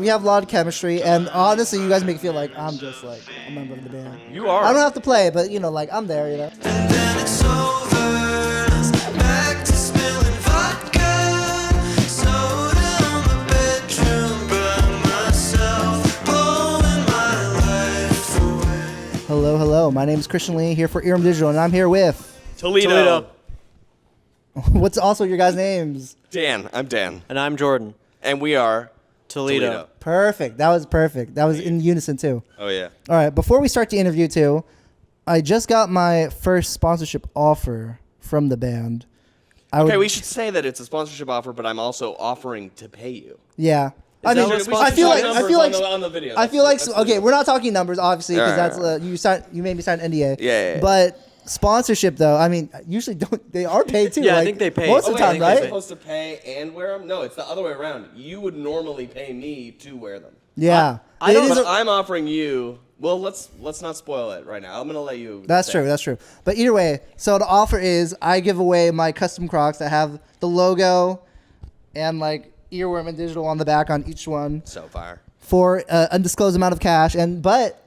we have a lot of chemistry, and honestly, you guys make me feel like I'm just like a member of the band. You are. I don't have to play, but you know, like I'm there, you know. And then it's over, back to spilling vodka, soda in my bedroom by myself, blowing my life away. Hello. My name is Christian Lee, here for Earworm Digital, and I'm here with... Toledo. What's also your guys' names? Dan. I'm Dan. And I'm Jordan. And we are Toledo. Perfect. That was perfect. That was in unison, too. Oh, yeah. All right, before we start the interview, too, I just got my first sponsorship offer from the band. We should say that it's a sponsorship offer, but I'm also offering to pay you. Yeah. Is that what I feel like on the video. I feel like okay, we're not talking numbers obviously because Right. that's you made me sign an NDA. Yeah. But sponsorship though, I mean, usually they are paid too. Yeah, I like, think they pay. most of the time, I think right? they You're supposed to pay and wear them? No, it's the other way around. You would normally pay me to wear them. Yeah. I don't- But I'm offering you. Well, let's not spoil it right now. I'm gonna let you. That's say. true. That's true. But either way, so the offer is I give away my custom Crocs that have the logo and like Earworm and Digital on the back on each one So far. for an undisclosed amount of cash. But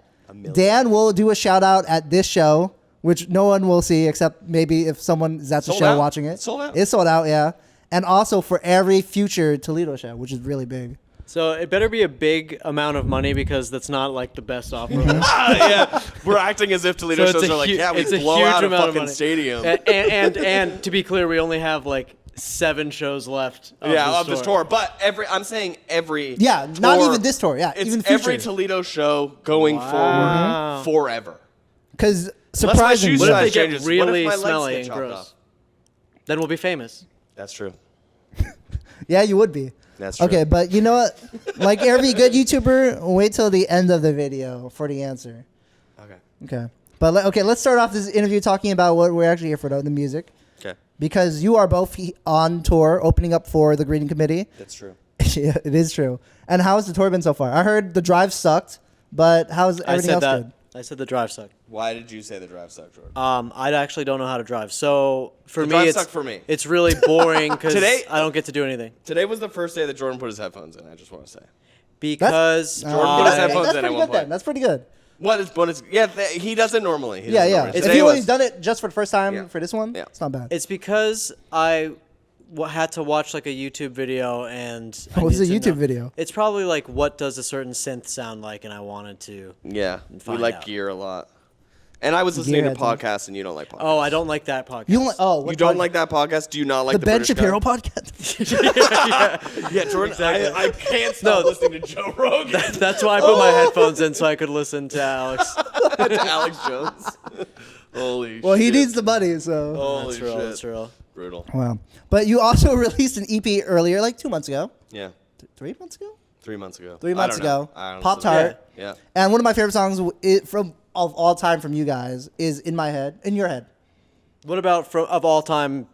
Dan will do a shout out at this show, which no one will see except maybe if someone is at the Sold show out? watching it. Sold out? It's sold out, yeah. And also for every future Toledo show, which is really big. So it better be a big amount of money because that's not like the best offer. Yeah, we're acting as if Toledo So it's shows a are like, hu- yeah, we it's a blow huge out a amount of fucking money. stadium. and to be clear, we only have like 7 shows left. Of this tour. But I'm saying every Yeah, not tour, even this tour. Yeah, it's even every future. Toledo show going Wow. forward forever. Because Unless my surprisingly, shoe What if size they get changes? really What if my legs smelly get and chopped gross? off? Then we'll be famous. That's true. yeah, you would be. That's true. Okay, but you know what? Like every good YouTuber, wait till the end of the video for the answer. Okay. Okay. But let's start off this interview talking about what we're actually here for, the music. Okay. Because you are both on tour, opening up for the Greeting Committee. That's true. Yeah, it is true. And how's the tour been so far? I heard the drive sucked, but how's everything else good? I said the drive sucked. Why did you say the drive sucked, Jordan? I actually don't know how to drive. So for The me, drive it's sucked for me. It's really boring because Today- I don't get to do anything. Today was the first day that Jordan put his headphones in. I just want to say. Because Jordan put his I- headphones That's in at pretty one good then. point. That's pretty good. What is bonus? Yeah, he does it normally. He Yeah, does it yeah. normally. If Today he was- only done it just for the first time Yeah. for this one, Yeah. it's not bad. It's because I had to watch like a YouTube video and I What was needed the to YouTube know- video? It's probably like what does a certain synth sound like, and I wanted to. Yeah, we find like out. gear a lot. And I was listening to Gearheads, huh? podcasts, and you don't like podcasts. Oh, I don't like that podcast. You don't like? Oh, what You don't pod- like that podcast? Do you not like the the Ben British Shapiro guy? podcast? Yeah, Jordan, Exactly. I can't stop listening to Joe Rogan. That's why I put my headphones in so I could listen to Alex. to Alex Jones. Holy shit. Well, he needs the money, so. Holy That's real. shit. That's real. Brutal. Wow. But you also released an EP earlier, like 2 months ago. Yeah, 3 months ago? 3 months ago. 3 months ago. I don't Pop know. Tart. Yeah. And one of my favorite songs of all time from you guys is In My Head, In Your Head. What about of all time?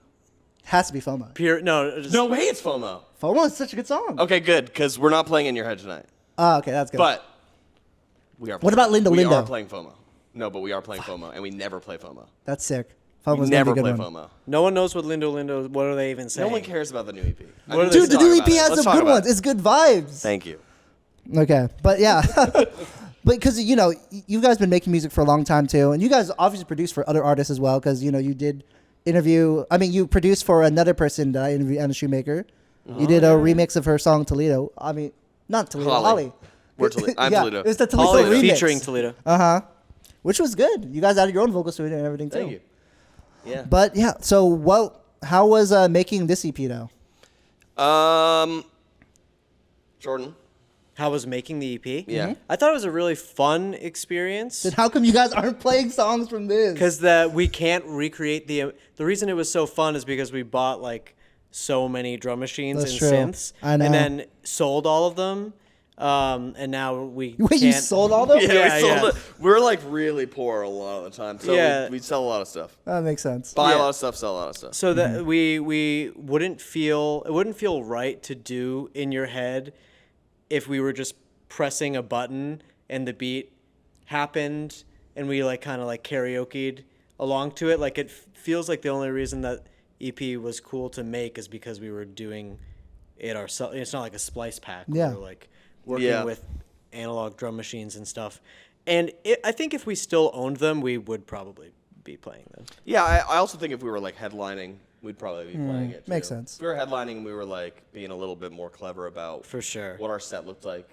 Has to be FOMO. No. No way, it's FOMO. FOMO is such a good song. Okay, good, because we're not playing In Your Head tonight. Oh, okay, that's good. But we are. What about Lindo We Lindo? are playing FOMO. No, but we are playing FOMO, and we never play FOMO. That's sick. We FOMO's never gonna be play a good one. FOMO. No one knows what Lindo. What are they even saying? No one cares about the new EP. What are they Dude, the Let's new talk EP about it. has Let's some talk good about ones. it. It's good vibes. Thank you. Okay, but yeah. But because, you know, you guys been making music for a long time, too. And you guys obviously produce for other artists as well because, you know, you produced for another person that I interviewed, Anna Shoemaker. You did a remix of her song Toledo. I mean, not Toledo, Holly. We're Toledo. I'm Yeah, Toledo. It was the Toledo Holly remix. featuring Toledo. Uh-huh. Which was good. You guys added your own vocals to it and everything, too. Thank you. Yeah. But, yeah, so how was making this EP, though? Jordan. How was making the EP? Yeah. I thought it was a really fun experience. Then how come you guys aren't playing songs from this? Because we can't recreate the reason it was so fun is because we bought like so many drum machines That's and true. synths, I know. and then sold all of them, and now we Wait, can't. you sold all those? Yeah, we sold yeah. it. We're like really poor a lot of the time, so Yeah. we sell a lot of stuff. That makes sense. Buy a Yeah. lot of stuff, sell a lot of stuff. So that we wouldn't feel right to do In Your Head if we were just pressing a button and the beat happened and we like kind of like karaoke'd along to it. Like it feels like the only reason that EP was cool to make is because we were doing it ourselves. It's not like a splice pack. Yeah. Where we're like working with analog drum machines and stuff. And I think if we still owned them, we would probably be playing them. Yeah, I also think if we were like headlining, we'd probably be playing it too. Makes sense. If we were headlining and we were like being a little bit more clever about For sure. what our set looked like,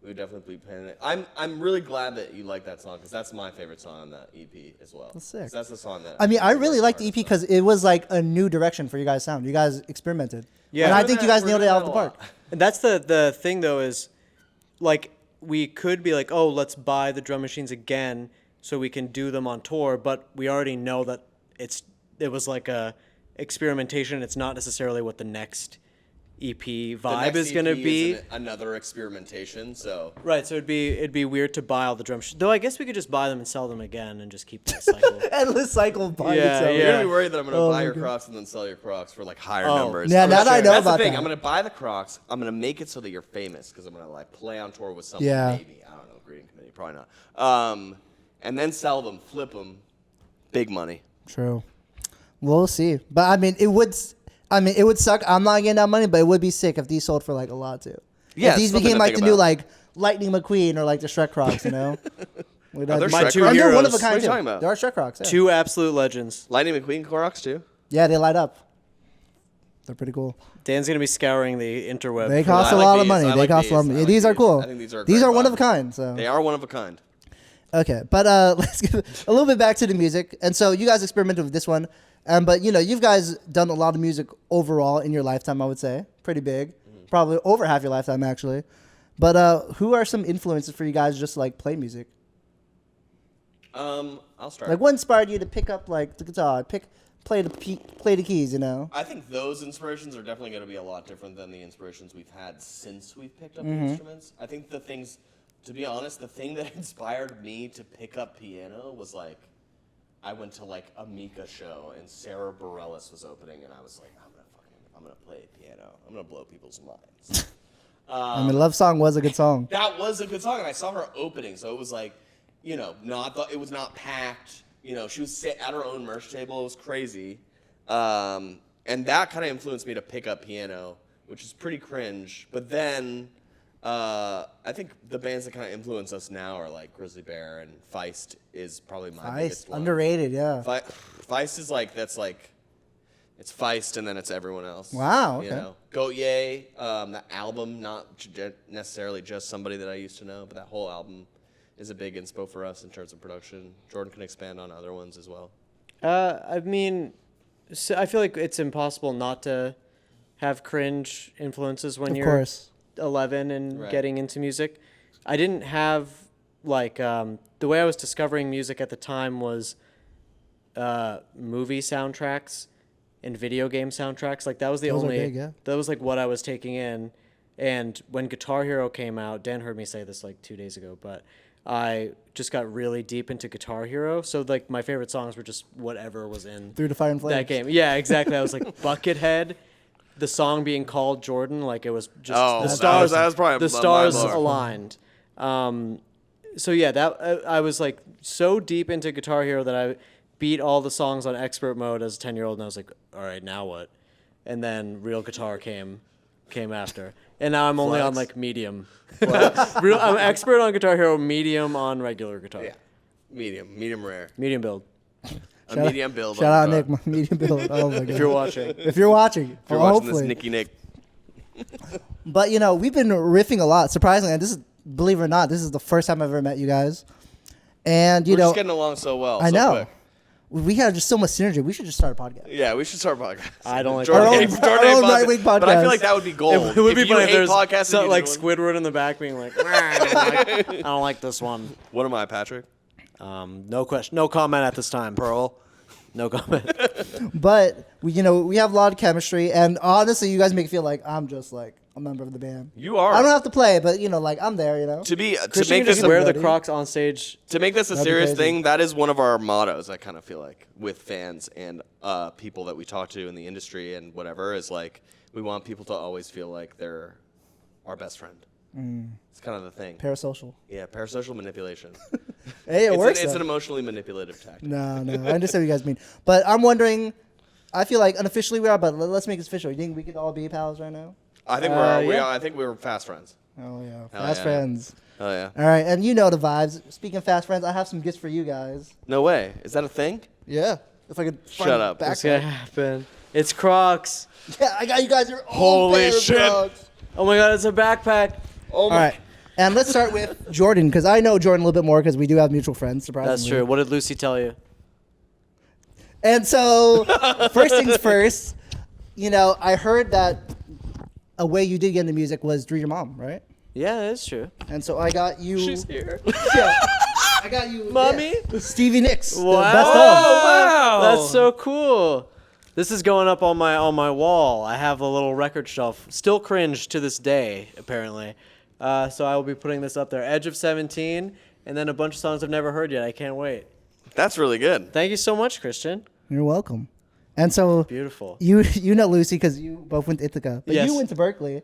we would definitely be playing it. I'm really glad that you like that song because that's my favorite song on that EP as well. That's sick. 'Cause that's the song that I mean, I really like liked the EP because it was like a new direction for you guys' sound. You guys experimented. Yeah. And I We're think you doing guys that- nailed we're it doing out of the that a lot. park. And that's the thing, though, is like we could be like, oh, let's buy the drum machines again so we can do them on tour, but we already know that it was like a experimentation. It's not necessarily what the next EP The vibe next is going to EP be. is another experimentation. So Right, so it'd be weird to buy all the drum machines. Though I guess we could just buy them and sell them again and just keep that cycle. Endless cycle of buying Yeah, itself. you're yeah. gonna be worried that I'm gonna Oh buy my your God. Crocs and then sell your Crocs for like higher Oh. numbers. Yeah, I'm now gonna that I share- know that's about the thing. that. I'm gonna buy the Crocs. I'm gonna make it so that you're famous because I'm gonna like play on tour with someone. Yeah. Maybe I don't know. Greeting committee, probably not. And then sell them, flip them, big money. True. We'll see. But I mean, it would suck. I'm not getting that money, but it would be sick if these sold for like a lot too. Yeah, if these something became to like the think new about. like Lightning McQueen or like the Shrek Crocs, you know? they're My Shrek two Crocs? And they're one of a heroes. kind What are you too. talking about? There are Shrek Crocs. Yeah. Two absolute legends. Lightning McQueen Crocs too. Yeah, they light up. They're pretty cool. Dan's going to be scouring the interweb. They for cost that. a I like lot of these. money. I They like cost a lot of these. money. I like These are these. cool. I think these are a These great are one vibe. of a kind. So They are one of a kind. okay, but let's give a little bit back to the music. And so you guys experimented with this one, but you know you guys done a lot of music overall in your lifetime. I would say pretty big, probably over half your lifetime actually. But who are some influences for you guys just to, like play music? I'll start. Like what inspired you to pick up like the guitar, play the keys? You know. I think those inspirations are definitely going to be a lot different than the inspirations we've had since we've picked up instruments. I think the things, to be honest, the thing that inspired me to pick up piano was like, I went to like a Mika show and Sarah Bareilles was opening, and I was like, I'm gonna play piano. I'm gonna blow people's minds. I mean, Love Song was a good song. That was a good song, and I saw her opening, so it was like, you know, it was not packed. You know, she was at her own merch table. It was crazy, and that kind of influenced me to pick up piano, which is pretty cringe. But then, I think the bands that kind of influence us now are like Grizzly Bear and Feist is probably my biggest one. Underrated, yeah. Feist is like it's Feist and then it's everyone else. Wow, You okay. know, Goat Ye, that album, not necessarily just somebody that I used to know, but that whole album is a big inspo for us in terms of production. Jordan can expand on other ones as well. I mean, so I feel like it's impossible not to have cringe influences when Of you're course. 11 and Right. getting into music. I didn't have like the way I was discovering music at the time was movie soundtracks and video game soundtracks. Like that was the Those are only big, yeah. that was like what I was taking in. And when Guitar Hero came out, Dan heard me say this like 2 days ago, but I just got really deep into Guitar Hero. So like my favorite songs were just whatever was in Through the Fire and Flames. that game. Yeah, exactly. I was like Buckethead. The song being called Jordan, like it was just Oh, the that stars. was probably the my stars mind-blower. aligned. So yeah, that I was like so deep into Guitar Hero that I beat all the songs on expert mode as a 10-year-old, and I was like, all right, now what? And then real guitar came after, and now I'm only on Flex. like medium. I'm expert on Guitar Hero, medium on regular guitar. Yeah, medium rare, Medium build. a medium build. Shout out Nick, my medium build. Oh my god. If you're watching. If you're watching, If you're well, watching hopefully. this, Nick. But you know, we've been riffing a lot. Surprisingly, and this is, believe it or not, this is the first time I've ever met you guys. And you We're know, just getting along so well. I so know quick. we have just so much synergy. We should just start a podcast. Yeah, we should start a podcast. I don't like Jordan Our own- hates- Jordan our hates own podcasts, right-wing But I podcast. feel like that would be gold. It would be if you funny if hate there's podcasts, so, and you like do one. Squidward in the back being like, I don't like this one. What am I, Patrick? No question, no comment at this time, Pearl. No comment. But we have a lot of chemistry, and honestly, you guys make it feel like I'm just like a member of the band. You are. I don't have to play, but like I'm there. You know. to Christian, make you this just Wear the buddy. Crocs on stage. to make this a That'd be serious crazy. thing. That is one of our mottos. I kind of feel like with fans and people that we talk to in the industry and whatever is like we want people to always feel like they're our best friend. It's kind of the thing. Parasocial. Yeah, parasocial manipulation. Hey, it works. It's though. an emotionally manipulative tactic. No, I understand what you guys mean. But I'm wondering, I feel like unofficially we are, but let's make this official. You think we could all be pals right now? I think Yeah. I think we're fast friends. Oh yeah, Hell fast yeah. friends. Oh yeah. All right, and you know the vibes. Speaking of fast friends, I have some gifts for you guys. No way. Is that a thing? Yeah, if I could. Shut find up. the What's gonna backpack. happen? It's Crocs. Yeah, I got you guys your own Holy pair of shit. Crocs. Oh my God, it's a backpack. Oh All right, and let's start with Jordan because I know Jordan a little bit more because we do have mutual friends. Surprisingly, That's true. What did Lucy tell you? And so, first things first, you know, I heard that a way you did get into music was through your mom, right? Yeah, that's true. And so I got you. She's here. Yeah, I got you, Mommy? yeah, Stevie Nicks. the Wow. best of. wow. That's so cool. This is going up on my wall. I have a little record shelf. Still cringe to this day, apparently. So I will be putting this up there. Edge of 17, and then a bunch of songs I've never heard yet. I can't wait. That's really good. Thank you so much, Christian. You're welcome. And so Beautiful. you know Lucy because you both went to Ithaca, but Yes. you went to Berkeley,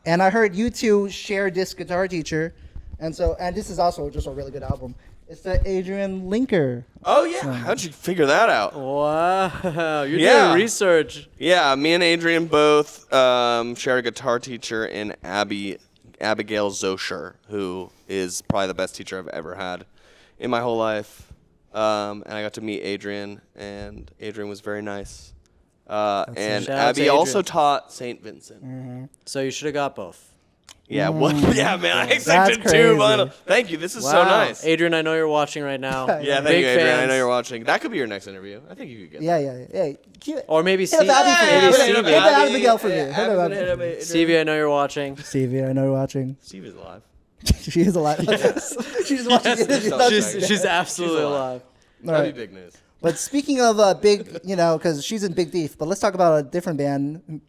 and I heard you two share this guitar teacher, and this is also just a really good album. It's the Adrianne Lenker. Oh yeah. How'd you figure that out? Wow, you're Yeah. doing research. Yeah, me and Adrian both share a guitar teacher in Abigail Zoscher, who is probably the best teacher I've ever had in my whole life. And I got to meet Adrian, and Adrian was very nice. And Shout out to Abby also Adrian. taught St. Vincent. So you should have got both. Yeah, what? Yeah, man, I That's expected crazy. two. But thank you. This is so nice. Adrian, I know you're watching right now. Yeah, thank Big you, Adrian. I fans. know you're watching. That could be your next interview. I think you could get Yeah, that. yeah, yeah. Cute. Or maybe Hit up Abby for me. maybe Hit Stevie. up Abigail for me. Hit up Abby. Stevie, I know you're watching. Stevie, I know you're watching. Stevie's alive. She is alive. She's watching. She's absolutely alive. All That'd right. be big news. But speaking of big, you know, because she's in Big Thief, but let's talk about a different band,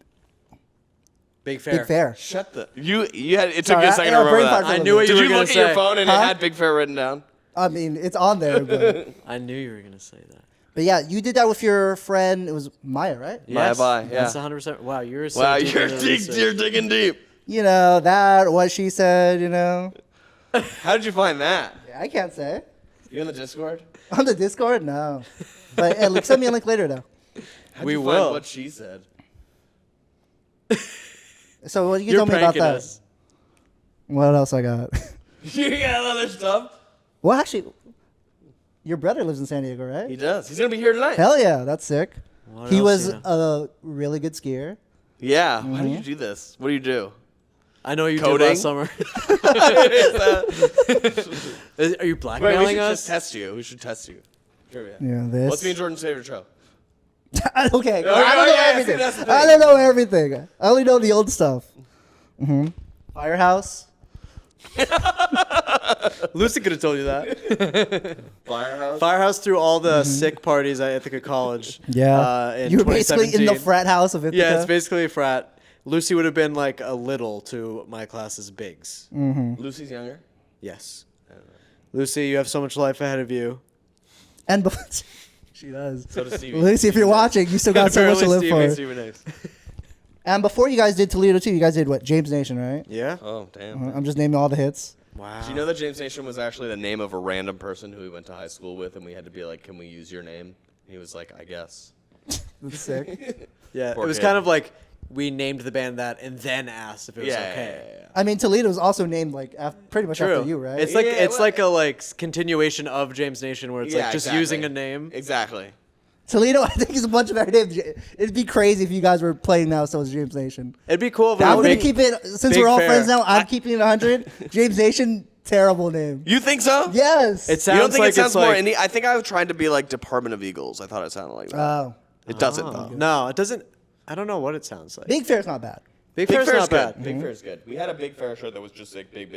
Big Fair. Big Fair. Shut the. You had. It took Sorry, you a I- second I to remember brain that. fart for a I knew what Did you were you gonna look at your say. phone and Huh? it had Big Fair written down? I mean, it's on there, but, I knew you were gonna say that. but yeah, you did that with your friend. It was Maya, right? Maya Bai, yeah. That's 100%. Wow, you're so Wow, deep you're into dig, research. you're digging deep. You know that what she said. You know, How did you find that? I can't say You in the Discord? on the Discord. No, but hey, look, send me a link later though. How'd We you will. Find what she said. So what you can You're tell me about pranking that? us. What else I got? You got other stuff? Well, actually, your brother lives in San Diego, right? He does. He's gonna be here tonight. Hell yeah, that's sick. What He else was do you know? a really good skier. Yeah. Why did you do this? What do you do? I know you Coding? did last summer. Are you Wait, we blackmailing should us? just test you. We should test you. Trivia. Yeah, this. What's me and Jordan's favorite show? okay, I don't yeah, know yeah, everything. see, that's the I thing. don't know everything. I only know the old stuff. Firehouse. Lucy could have told you that. Firehouse. Firehouse threw all the sick parties at Ithaca College. Yeah, In you were basically in the 2017. frat house of Ithaca. Yeah, it's basically a frat. Lucy would have been like a little to my class's bigs. Lucy's younger. Yes. Lucy, you have so much life ahead of you. And she does. So does Stevie. Lucy, if you're watching, you still got so much to live for. Stevie next. And before you guys did Toledo too, you guys did what? James Nation, right? Yeah. Oh damn. I'm just naming all the hits. Wow. Do you know that James Nation was actually the name of a random person who we went to high school with, and we had to be like, "Can we use your name?" And he was like, "I guess." That's sick. Yeah, Poor it was kid. kind of like we named the band that and then asked if it was okay. I mean, Toledo was also named like pretty much True. after you, right? It's like Yeah, it's well- like a continuation of James Nation where it's Yeah, like just exactly. using a name. Exactly. Toledo, I think, is a bunch of better names. It'd be crazy if you guys were playing now, so it's James Nation. It'd be cool if we I'm were gonna big- keep it since big we're all fair. friends now. I'm keeping it 100. James Nation, terrible name. You think so? Yes. It You sounds don't think like it sounds it's more like indie? I think I was trying to be like Department of Eagles. I thought it sounded like that. Oh, It doesn't though. no, it doesn't. I don't know what it sounds like. Big Fair's not bad. Big Big Fair's Fair's not good. bad. Big Fair's good. We had a Big Fair shirt that was just like big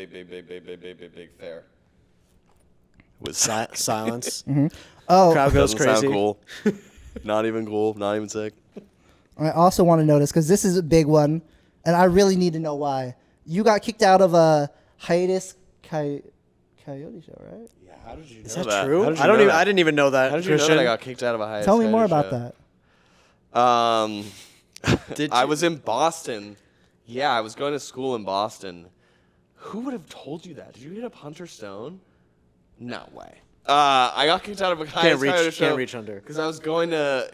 fair. Was Silence. Oh, Crowd goes doesn't crazy. sound cool. Not even cool. Not even sick. I also want to notice because this is a big one, and I really need to know why. You got kicked out of a Hiatus Kaiyote show, right? Yeah. How did you know Is that that? true? How did you I don't know even. that? I didn't even know that. How did you know Christian. that I got kicked out of a Hiatus Tell me Kaiyote more about show? that. Did I you? was in Boston. Yeah, I was going to school in Boston. Who would have told you that? Did you hit up Hunter Stone? No way. I got kicked out of a Hiatus Kaiyote show. Can't reach under. Because I was going to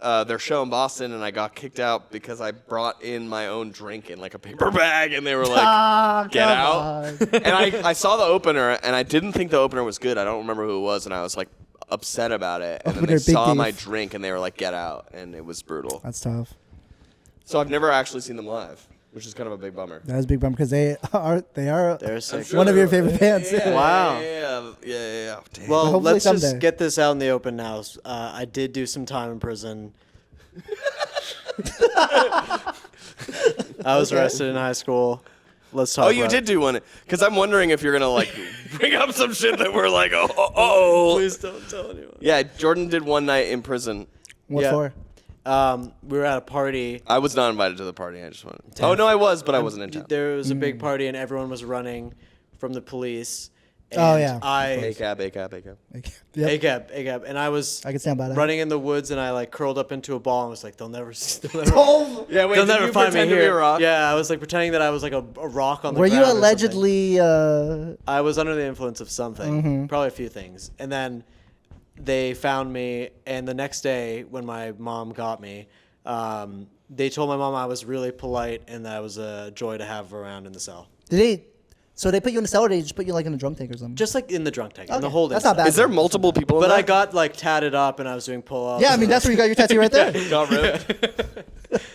their show in Boston, and I got kicked out because I brought in my own drink in like a paper bag, and they were like, "Get come out!" on. And I saw the opener, and I didn't think the opener was good. I don't remember who it was, and I was like upset about it. And then Opener, they big saw beef. my drink, and they were like, "Get out!" And it was brutal. That's tough. So I've never actually seen them live, which is kind of a big bummer. That was a big bummer because they are They're sick. one of your favorite bands. Wow. Yeah. Damn. Well, Hopefully let's just someday. get this out in the open now. I did do some time in prison. I was arrested in high school. Let's talk. Oh, you about did do one. Because I'm wondering if you're gonna like bring up some shit that we're like, oh. Please don't tell anyone. Yeah, Jordan did one night in prison. What Yeah. for? We were at a party. I was not invited to the party. I just wanted. Oh no, I was, but I wasn't in town. There was a big party and everyone was running from the police. And Oh, yeah. ACAB. ACAB. And I was I can stand by that. running in the woods and I like curled up into a ball and was like, they'll never Oh, Yeah, wait. they'll Did never you find me pretend to be here. a rock? Yeah, I was like pretending that I was like a rock on the were ground. you or something. allegedly? I was under the influence of something, Mm-hmm. probably a few things. And then they found me, and the next day when my mom got me, they told my mom I was really polite and that I was a joy to have around in the cell. Did they? So they put you in a cell, or they just put you like in a drunk tank or something? Just like in the drunk tank, in the Okay, holding that's not cell. bad. Is there multiple people? But in I that? got like tatted up and I was doing pull-ups. Yeah, I mean that's where you got your tattoo right there. got ripped.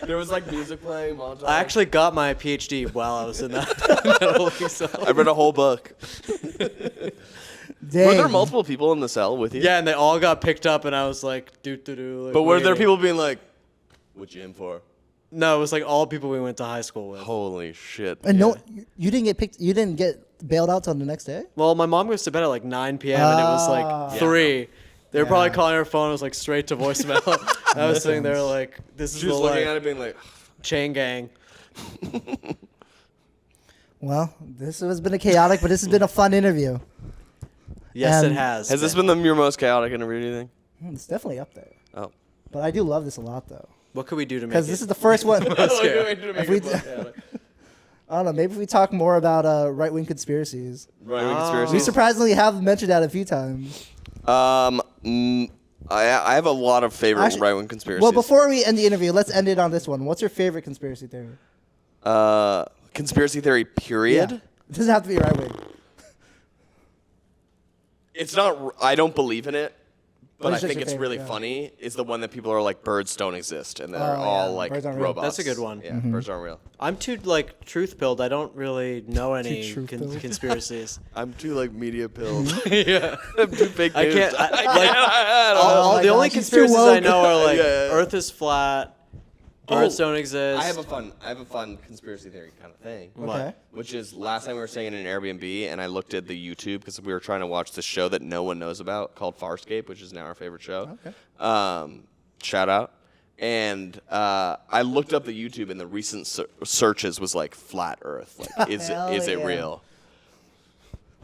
There was like music playing. Montage. I actually got my PhD while I was in that holding cell. I read a whole book. Dang. Were there multiple people in the cell with you? Yeah, and they all got picked up, and I was like, doo-doo-doo. Like, But were there waiting. people being like, "What you in for?" No, it was like all people we went to high school with. Holy shit. And no, you didn't get picked. You didn't get bailed out till the next day. Well, my mom goes to bed at like 9 p.m. and it was like 3. They were probably calling her phone. It was like straight to voicemail. I was sitting there like, this is She the was looking like, at it being like, chain gang. Well, this has been a chaotic, but this has been a fun interview. Yes, it Um, has. "Has this been your most chaotic interview? Do you think?" It's definitely up there. Oh. But I do love this a lot though, What could we do to make because it? this is the first one. If we I don't know. Maybe if we talk more about right-wing conspiracies. Right-wing conspiracies. We surprisingly have mentioned that a few times. I have a lot of favorite Actually- right-wing conspiracies. Well, before we end the interview, let's end it on this one. What's your favorite conspiracy theory? conspiracy theory, period. Yeah. It doesn't have to be right-wing. It's not. I don't believe in it, but What I is just think your it's favorite, really yeah. funny. Is the one that people are like, birds don't exist, and they're Oh, all yeah. like Birds aren't real. robots. That's a good one. Yeah, birds aren't real. I'm too like truth-pilled. I don't really know any truth-pilled. conspiracies. I'm too like media pilled. Yeah. I'm too fake I news. can't. I don't Oh all, my the only gosh, he's too conspiracies I woke. know are like Yeah, yeah. Earth is flat, birds don't exist. I have a fun conspiracy theory kind of thing. Okay. Which is last time we were staying in an Airbnb, and I looked at the YouTube because we were trying to watch this show that no one knows about called Farscape, which is now our favorite show. Okay. Shout out. And I looked up the YouTube, and the recent searches was like flat Earth. Like, is Hell it yeah. real?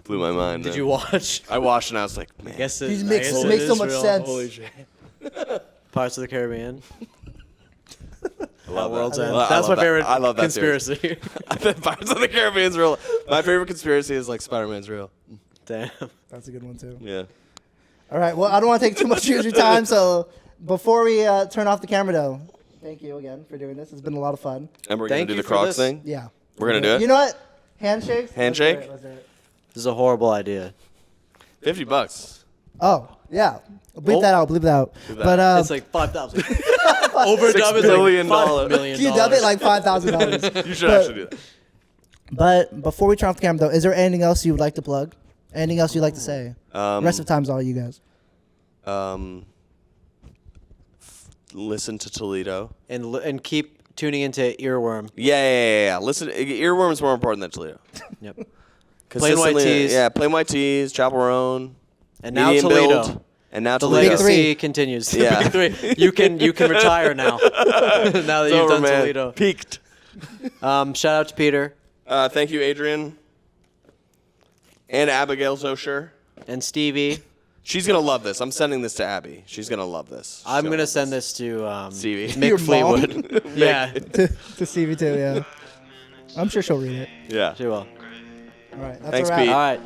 Blew my mind. Did man. you watch? I watched, and I was like, man. Guess it, These I makes guess it makes so is much real. sense. Holy shit. Pirates of the Caribbean. I love World's that. End. I That's love my favorite I love that series. conspiracy. Pirates of the Caribbean's real. My favorite conspiracy is like Spider-Man's real. Damn. That's a good one too. Yeah. All right. Well, I don't want to take too much of your time, so before we turn off the camera, though, thank you again for doing this. It's been a lot of fun. And we're going Thank to do you the for Crocs this. thing? Yeah. We're gonna do it? You know what? Handshakes. Handshake? Let's do it. This is a horrible idea. $50. Oh yeah. Bleep Oh. that out. Bleep that out. that But It's like 5,000. Overdub is billion like dollars. $5 million. can you dub it like $5,000? You should actually do that. But before we turn off the camera, though, is there anything else you would like to plug? Anything else you'd like to say? The rest of the time's all you guys. Listen to Toledo. and keep tuning into Earworm. Yeah. Listen, Earworm's more important than Toledo. Yep. Plain White Consistently- Tees. Yeah, Plain White Tees, Chapel Roan. And now Medium Toledo. Build, and now The Toledo. legacy continues. Yeah. Big three. You can retire now. Now that It's you've over, done man. Toledo. Peaked. Shout out to Peter Thank you, Adrian. And Abigail Zosher. and Stevie. She's going to love this. I'm sending this to Abby. She's going to love this. I'm gonna send this to Stevie. Your Mick mom? Fleetwood. Yeah, to Stevie too. Yeah. I'm sure she'll read it. Yeah. she will. All right. That's Thanks, a wrap. Pete. All right.